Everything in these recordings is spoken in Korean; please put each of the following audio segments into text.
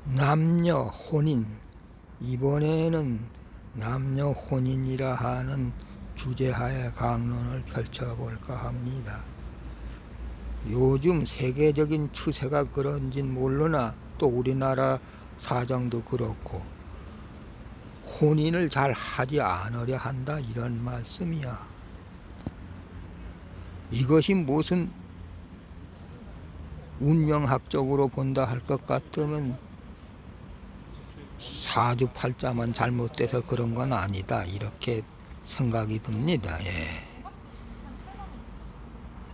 남녀 혼인. 이번에는 남녀 혼인이라 하는 주제하에 강론을 펼쳐볼까 합니다. 요즘 세계적인 추세가 그런진 모르나 또 우리나라 사정도 그렇고 혼인을 잘 하지 않으려 한다 이런 말씀이야. 이것이 무슨 운명학적으로 본다 할 것 같으면 사주팔자만 잘못돼서 그런 건 아니다 이렇게 생각이 듭니다. 예.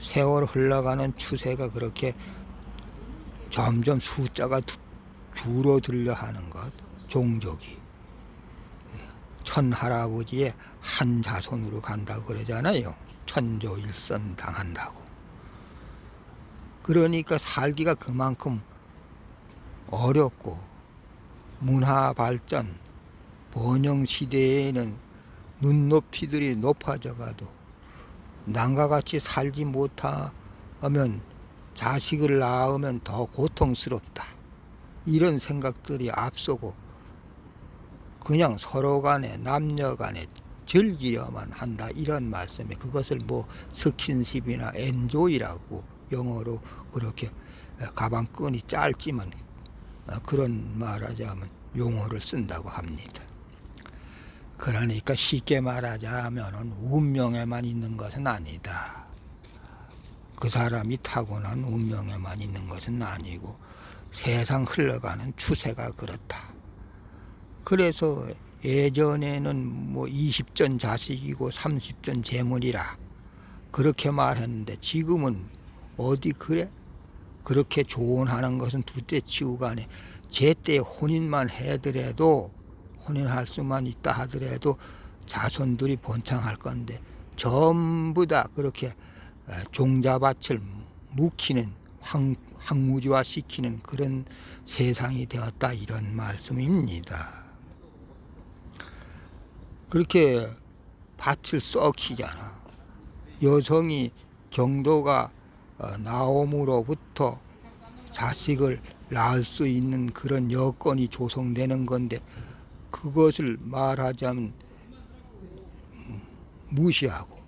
세월 흘러가는 추세가 그렇게 점점 숫자가 줄어들려 하는 것, 종족이 천할아버지의 한 자손으로 간다고 그러잖아요. 천조일선 당한다고. 그러니까 살기가 그만큼 어렵고 문화 발전, 번영 시대에는 눈높이들이 높아져가도 남과 같이 살지 못하면 자식을 낳으면 더 고통스럽다. 이런 생각들이 앞서고 그냥 서로 간에 남녀 간에 즐기려만 한다 이런 말씀에 그것을 뭐 스킨십이나 엔조이라고 영어로 그렇게 가방끈이 짧지만 그런 말하자면 용어를 쓴다고 합니다. 그러니까 쉽게 말하자면 운명에만 있는 것은 아니다. 그 사람이 타고난 운명에만 있는 것은 아니고 세상 흘러가는 추세가 그렇다. 그래서 예전에는 뭐 20전 자식이고 30전 재물이라 그렇게 말했는데 지금은 어디 그래? 그렇게 조언하는 것은 둘째치고 간에 제때 혼인만 해더라도 혼인할 수만 있다 하더라도 자손들이 번창할 건데 전부 다 그렇게 종자밭을 묵히는 황무지화 시키는 그런 세상이 되었다 이런 말씀입니다. 그렇게 밭을 썩히잖아. 여성이 경도가 나옴으로부터 자식을 낳을 수 있는 그런 여건이 조성되는 건데 그것을 말하자면 무시하고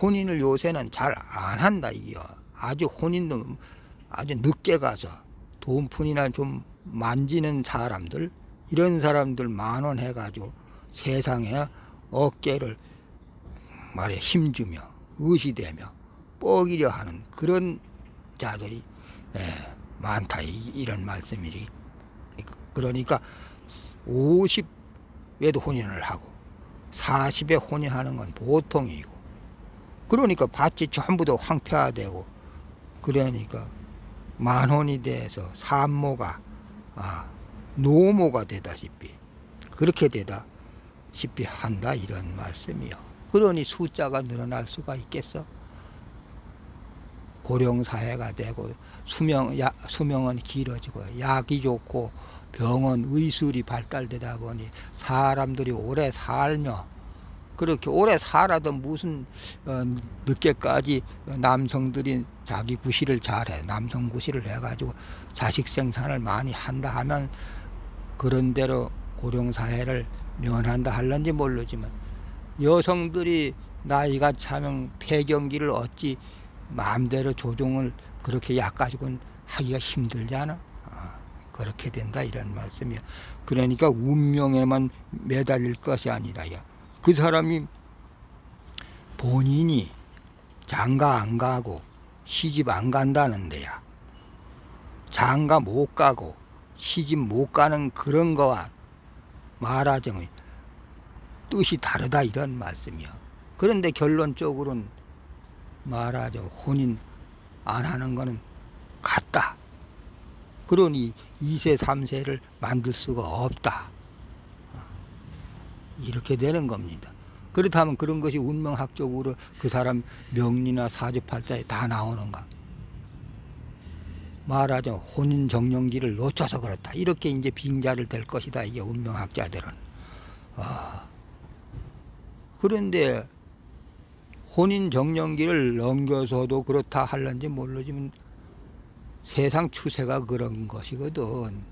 혼인을 요새는 잘 안 한다 이게요. 아주 혼인도 아주 늦게 가서 돈푼이나 좀 만지는 사람들 이런 사람들 만원 해가지고 세상에 어깨를 말에 힘주며 의시되며 뻐기려 하는 그런 자들이 많다 이런 말씀이지. 그러니까 50에도 혼인을 하고 40에 혼인하는 건 보통이고 그러니까 밭이 전부 다 황폐화되고 그러니까 만혼이 돼서 산모가 노모가 되다시피 그렇게 되다시피 한다 이런 말씀이요. 그러니 숫자가 늘어날 수가 있겠어? 고령사회가 되고 수명은 길어지고 약이 좋고 병원 의술이 발달되다 보니 사람들이 오래 살며 그렇게 오래 살아도 무슨 늦게까지 남성들이 자기 구실을 잘해 남성 구실을 해가지고 자식 생산을 많이 한다 하면 그런 대로 고령사회를 면한다 할런지 모르지만 여성들이 나이가 차면 폐경기를 어찌 마음대로 조종을 그렇게 약 가지고는 하기가 힘들잖아. 그렇게 된다 이런 말씀이야. 그러니까 운명에만 매달릴 것이 아니라 그 사람이 본인이 장가 안 가고 시집 안 간다는 데야. 장가 못 가고 시집 못 가는 그런 거와 말하자면 뜻이 다르다 이런 말씀이야. 그런데 결론적으로는 말하자면 혼인 안 하는 거는 같다. 그러니 2세 3세를 만들 수가 없다. 이렇게 되는 겁니다. 그렇다면 그런 것이 운명학적으로 그 사람 명리나 사주팔자에 다 나오는가? 말하자면 혼인 정령기를 놓쳐서 그렇다. 이렇게 이제 빙자를 될 것이다. 이게 운명학자들은. 그런데 혼인 정령기를 넘겨서도 그렇다 할런지 모르지만 세상 추세가 그런 것이거든.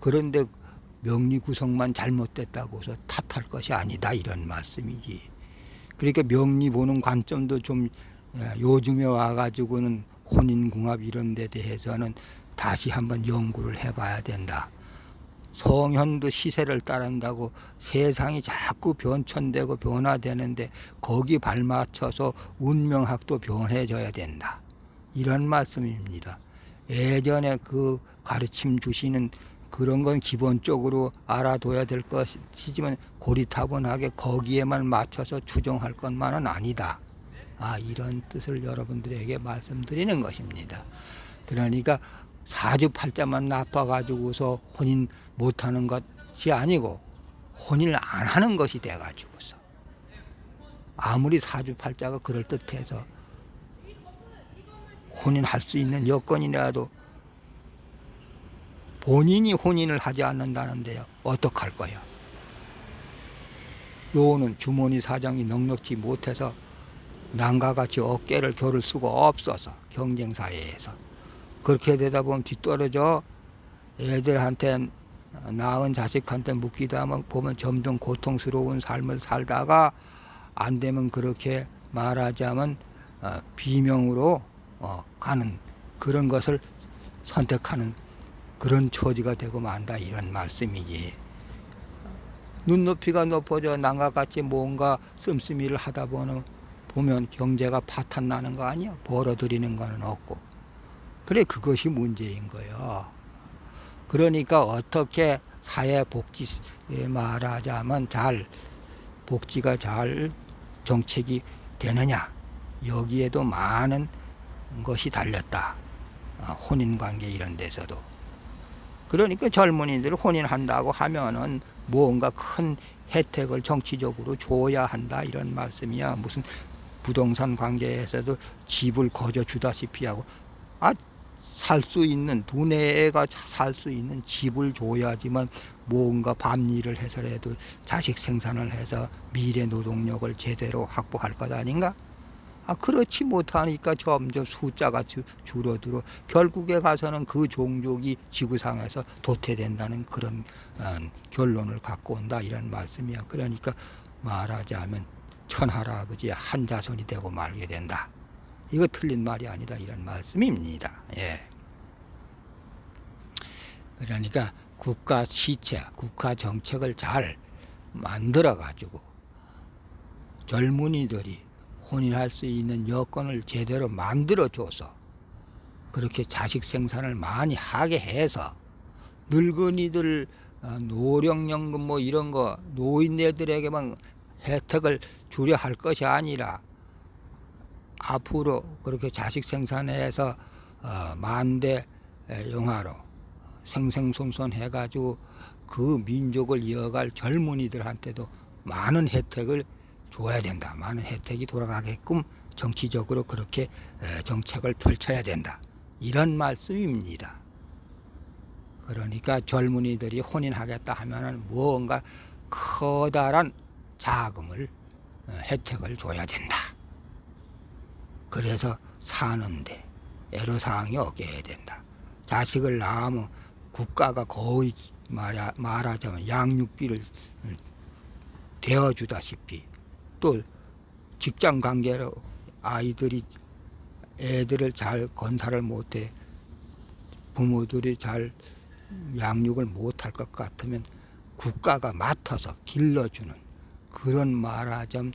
그런데 명리 구성만 잘못됐다고 해서 탓할 것이 아니다, 이런 말씀이지. 그러니까 명리 보는 관점도 좀 요즘에 와가지고는 혼인궁합 이런 데 대해서는 다시 한번 연구를 해봐야 된다. 성현도 시세를 따른다고 세상이 자꾸 변천되고 변화되는데 거기 발맞춰서 운명학도 변해져야 된다, 이런 말씀입니다. 예전에 그 가르침 주시는 그런 건 기본적으로 알아둬야 될 것이지만 고리타분하게 거기에만 맞춰서 추정할 것만은 아니다. 이런 뜻을 여러분들에게 말씀드리는 것입니다. 그러니까 사주팔자만 나빠가지고서 혼인 못하는 것이 아니고 혼인을 안 하는 것이 돼가지고서 아무리 사주팔자가 그럴듯해서 혼인할 수 있는 여건이라도 본인이 혼인을 하지 않는다는데요, 어떡할 거야. 요는 주머니 사정이 넉넉지 못해서 남과 같이 어깨를 겨룰 수가 없어서 경쟁사회에서 그렇게 되다 보면 뒤떨어져 애들한테 낳은 자식한테 묻기도 하면 보면 점점 고통스러운 삶을 살다가 안 되면 그렇게 말하자면 비명으로 가는 그런 것을 선택하는 그런 처지가 되고 만다, 이런 말씀이지. 눈높이가 높아져 남과 같이 뭔가 씀씀이를 하다 보면 경제가 파탄 나는 거 아니야? 벌어들이는 거는 없고. 그래, 그것이 문제인 거예요. 그러니까 어떻게 사회 복지에 말하자면 복지가 잘 정책이 되느냐, 여기에도 많은 것이 달렸다. 혼인관계 이런 데서도. 그러니까 젊은이들 혼인한다고 하면은 뭔가 큰 혜택을 정치적으로 줘야 한다, 이런 말씀이야. 무슨 부동산 관계에서도 집을 거저 주다시피 하고, 살 수 있는, 두뇌가 살 수 있는 집을 줘야지만 뭔가 밤일을 해서라도 자식 생산을 해서 미래 노동력을 제대로 확보할 것 아닌가? 그렇지 못하니까 점점 숫자가 줄어들어 결국에 가서는 그 종족이 지구상에서 도태된다는 그런 결론을 갖고 온다, 이런 말씀이야. 그러니까 말하자면 천할아버지의 한 자손이 되고 말게 된다. 이거 틀린 말이 아니다, 이런 말씀입니다. 예. 그러니까 국가 시체, 국가 정책을 잘 만들어 가지고 젊은이들이 혼인할 수 있는 여건을 제대로 만들어줘서 그렇게 자식 생산을 많이 하게 해서 늙은이들 노령연금 뭐 이런 거 노인네들에게만 혜택을 주려 할 것이 아니라 앞으로 그렇게 자식 생산해서 만대 영화로 생생손손 해가지고 그 민족을 이어갈 젊은이들한테도 많은 혜택을 줘야 된다. 많은 혜택이 돌아가게끔 정치적으로 그렇게 정책을 펼쳐야 된다, 이런 말씀입니다. 그러니까 젊은이들이 혼인하겠다 하면은 뭔가 커다란 자금을 혜택을 줘야 된다. 그래서 사는데 애로사항이 없게 해야 된다. 자식을 낳으면 국가가 거의 말하자면 양육비를 대어주다시피, 또 직장 관계로 애들을 잘 건사를 못해 부모들이 잘 양육을 못할 것 같으면 국가가 맡아서 길러주는 그런 말하자면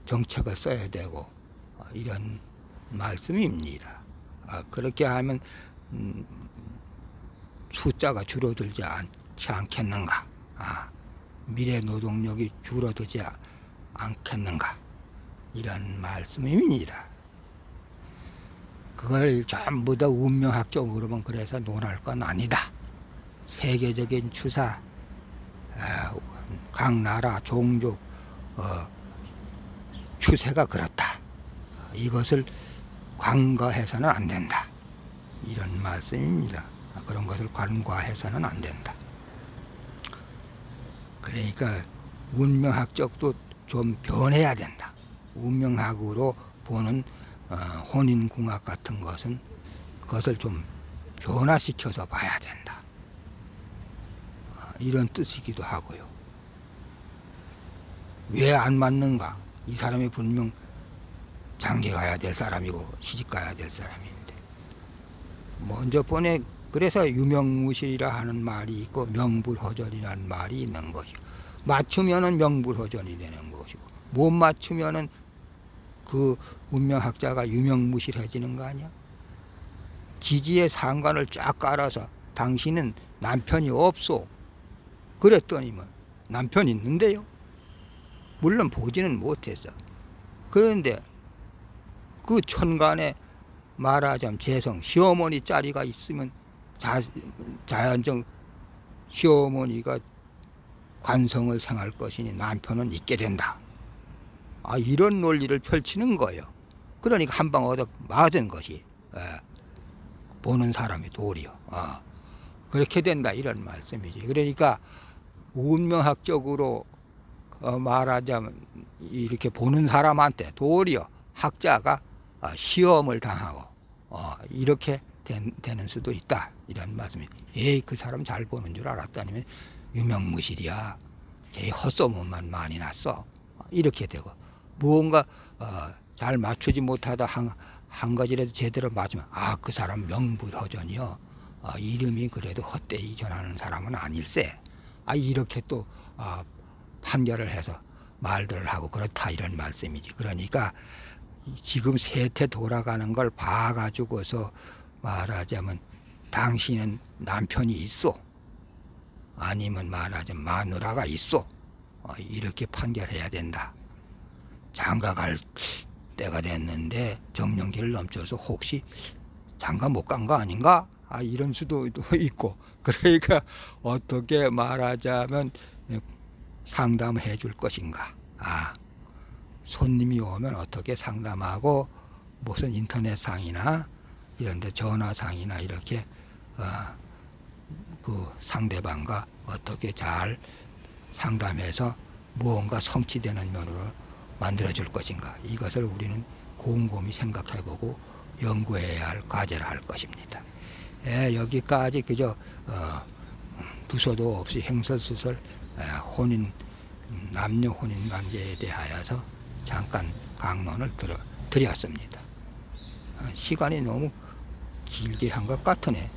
정책을 써야 되고, 이런 말씀입니다. 그렇게 하면 숫자가 줄어들지 않지 않겠는가, 미래 노동력이 줄어들지 않겠는가, 이런 말씀입니다. 그걸 전부 다 운명학적으로만 그래서 논할 건 아니다. 세계적인 추사, 각 나라 종족 추세가 그렇다. 이것을 관과해서는 안 된다, 이런 말씀입니다. 그런 것을 관과해서는 안 된다. 그러니까 운명학적도 좀 변해야 된다. 운명학으로 보는 혼인궁합 같은 것은 그것을 좀 변화시켜서 봐야 된다. 이런 뜻이기도 하고요. 왜 안 맞는가? 이 사람이 분명 장계 가야 될 사람이고 시집 가야 될 사람인데 먼저 보내. 그래서 유명무실이라 하는 말이 있고 명불허전이라는 말이 있는 것이고, 맞추면은 명불허전이 되는 것이고, 못 맞추면은 그 운명학자가 유명무실해지는 거 아니야? 지지의 상관을 쫙 깔아서 당신은 남편이 없소. 그랬더니만 남편 있는데요. 물론 보지는 못했어. 그런데 그 천간에 말하자면 재성 시어머니 자리가 있으면 자연적 시어머니가 관성을 생할 것이니 남편은 있게 된다. 이런 논리를 펼치는 거예요. 그러니까 한 방 얻어 맞은 것이 보는 사람이 도리요. 그렇게 된다 이런 말씀이지. 그러니까 운명학적으로 말하자면 이렇게 보는 사람한테 도리어 학자가 시험을 당하고 이렇게 되는 수도 있다 이런 말씀이. 그 사람 잘 보는 줄 알았다니면 유명무실이야. 걔 헛소문만 많이 났어. 이렇게 되고, 무언가 잘 맞추지 못하다 한 가지라도 제대로 맞으면 그 사람 명불허전이요. 이름이 그래도 헛되이 전하는 사람은 아닐세. 이렇게 또 판결을 해서 말들을 하고 그렇다 이런 말씀이지. 그러니까 지금 세태 돌아가는 걸 봐가지고서 말하자면 당신은 남편이 있어, 아니면 말하자면 마누라가 있어, 이렇게 판결해야 된다. 장가 갈 때가 됐는데 정년기를 넘쳐서 혹시 장가 못 간 거 아닌가? 이런 수도 있고. 그러니까 어떻게 말하자면 상담해 줄 것인가. 손님이 오면 어떻게 상담하고, 무슨 인터넷상이나 이런데 전화상이나 이렇게 그 상대방과 어떻게 잘 상담해서 무언가 성취되는 면으로 만들어 줄 것인가. 이것을 우리는 곰곰이 생각해보고 연구해야 할 과제를 할 것입니다. 여기까지 그저 두서도 없이 행설수설 혼인, 남녀 혼인 관계에 대하여서 잠깐 강론을 드렸습니다. 시간이 너무 길게 한 것 같으네.